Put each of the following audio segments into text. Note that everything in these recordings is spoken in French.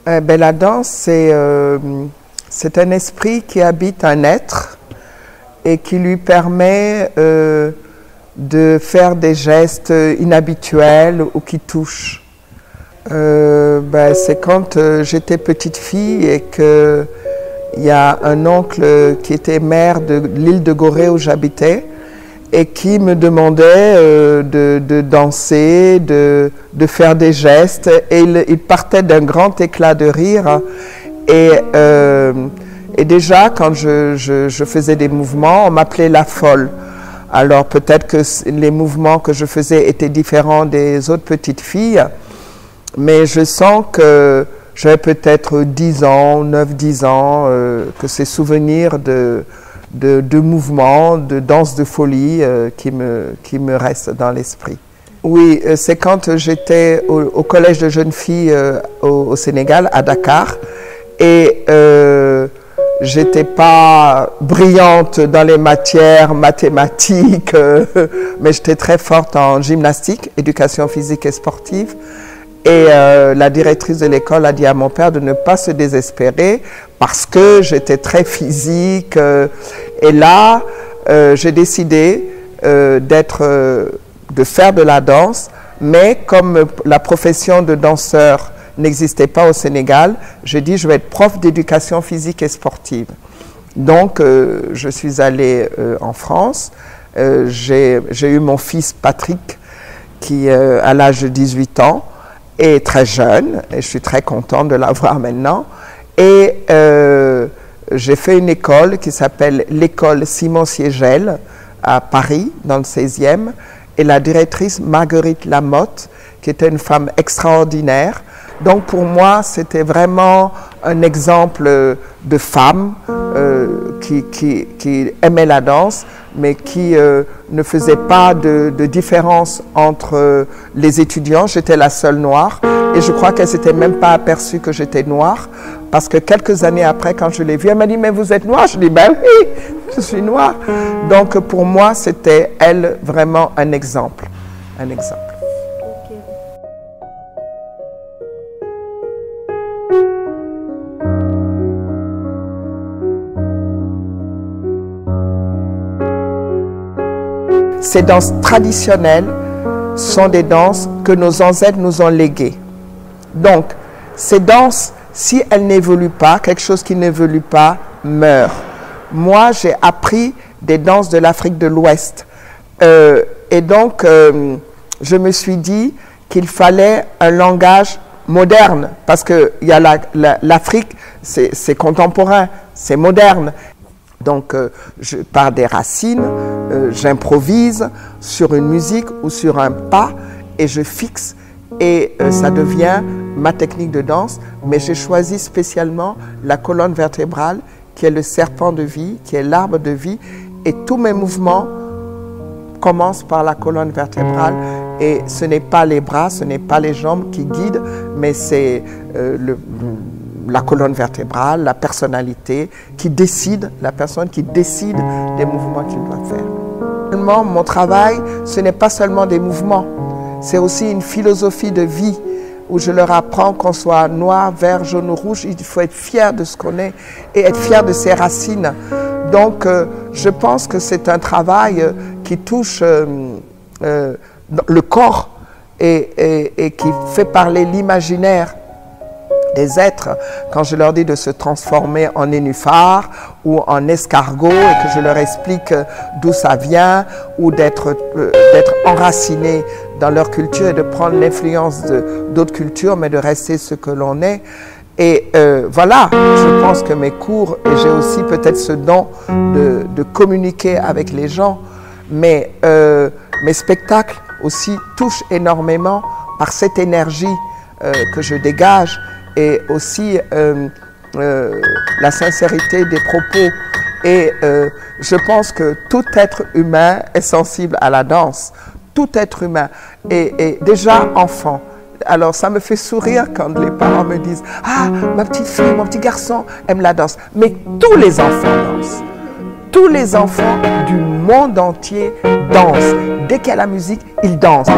La danse, c'est un esprit qui habite un être et qui lui permet de faire des gestes inhabituels ou qui touchent. C'est quand j'étais petite fille et qu'il y a un oncle qui était maire de l'île de Gorée où j'habitais et qui me demandait de danser, de faire des gestes, et il partait d'un grand éclat de rire. Et déjà, quand je faisais des mouvements, on m'appelait la folle. Alors peut-être que les mouvements que je faisais étaient différents des autres petites filles, mais je sens que j'avais peut-être 10 ans, 9-10 ans, que ces souvenirs de mouvements, de danse de folie qui me restent dans l'esprit. Oui, c'est quand j'étais au collège de jeunes filles au Sénégal, à Dakar, et j'étais pas brillante dans les matières mathématiques, mais j'étais très forte en gymnastique, éducation physique et sportive. Et la directrice de l'école a dit à mon père de ne pas se désespérer parce que j'étais très physique. Et là, j'ai décidé de faire de la danse, mais comme la profession de danseur n'existait pas au Sénégal, j'ai dit je vais être prof d'éducation physique et sportive. Donc, je suis allée en France. J'ai eu mon fils Patrick qui, à l'âge de 18 ans, est très jeune, et je suis très contente de l'avoir maintenant. Et j'ai fait une école qui s'appelle l'école Simon Siegel à Paris, dans le 16e, et la directrice Marguerite Lamotte, qui était une femme extraordinaire. Donc pour moi, c'était vraiment un exemple de femme qui aimait la danse, mais qui ne faisait pas de différence entre les étudiants. J'étais la seule noire et je crois qu'elle ne s'était même pas aperçue que j'étais noire, parce que quelques années après, quand je l'ai vue, elle m'a dit « Mais vous êtes noire ?» Je dis « Ben oui, je suis noire. » Donc pour moi, c'était elle vraiment un exemple. Un exemple. Ces danses traditionnelles sont des danses que nos ancêtres nous ont léguées. Donc, ces danses, si elles n'évoluent pas, quelque chose qui n'évolue pas meurt. Moi, j'ai appris des danses de l'Afrique de l'Ouest. Et donc, je me suis dit qu'il fallait un langage moderne, parce que l'Afrique, c'est contemporain, c'est moderne. Donc, je pars des racines, j'improvise sur une musique ou sur un pas et je fixe et ça devient ma technique de danse. Mais j'ai choisi spécialement la colonne vertébrale qui est le serpent de vie, qui est l'arbre de vie. Et tous mes mouvements commencent par la colonne vertébrale. Et ce n'est pas les bras, ce n'est pas les jambes qui guident, mais c'est la colonne vertébrale, la personnalité qui décide, la personne qui décide des mouvements qu'il doit faire. Mon travail, ce n'est pas seulement des mouvements, c'est aussi une philosophie de vie où je leur apprends qu'on soit noir, vert, jaune ou rouge, il faut être fier de ce qu'on est et être fier de ses racines. Donc, je pense que c'est un travail qui touche le corps et qui fait parler l'imaginaire des êtres, quand je leur dis de se transformer en nénuphar ou en escargot et que je leur explique d'où ça vient, ou d'être enraciné dans leur culture et de prendre l'influence d'autres cultures, mais de rester ce que l'on est. Et voilà, je pense que mes cours, et j'ai aussi peut-être ce don de communiquer avec les gens, mais mes spectacles aussi touchent énormément par cette énergie que je dégage, et aussi la sincérité des propos. Et je pense que tout être humain est sensible à la danse. Tout être humain. Et déjà enfant. Alors ça me fait sourire quand les parents me disent « Ah, ma petite fille, mon petit garçon aime la danse. » Mais tous les enfants dansent. Tous les enfants du monde entier dansent. Dès qu'il y a la musique, ils dansent.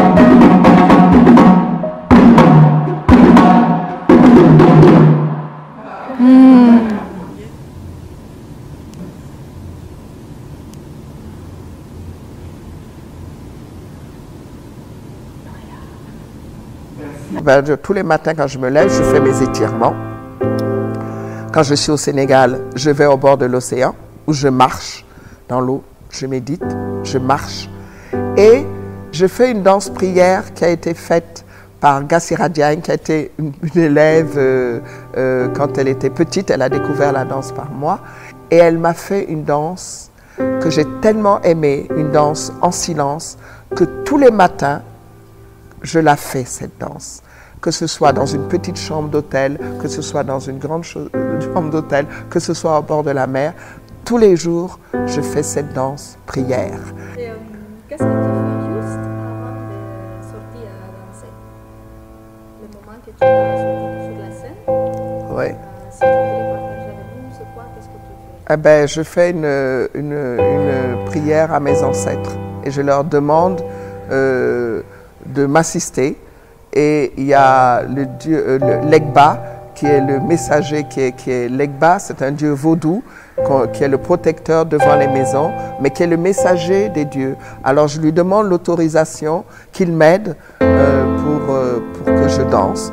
Tous les matins quand je me lève, je fais mes étirements. Quand je suis au Sénégal, je vais au bord de l'océan où je marche dans l'eau, je médite, je marche. Et je fais une danse-prière qui a été faite par Gassira Diagne, qui a été une élève quand elle était petite. Elle a découvert la danse par moi. Et elle m'a fait une danse que j'ai tellement aimée, une danse en silence, que tous les matins, je la fais, cette danse. Que ce soit dans une petite chambre d'hôtel, que ce soit dans une grande chambre d'hôtel, que ce soit au bord de la mer, tous les jours, je fais cette danse prière. Qu'est-ce que tu fais juste avant de sortir à danser? Le moment que tu vas sortir sur la scène? Oui. Si tu voulais partager avec nous, c'est quoi? Qu'est-ce que tu fais? Eh ben, je fais une prière à mes ancêtres et je leur demande de m'assister. Et il y a le dieu l'Egba, qui est le messager, qui est l'Egba, c'est un dieu vaudou, qui est le protecteur devant les maisons, mais qui est le messager des dieux. Alors je lui demande l'autorisation qu'il m'aide pour que je danse.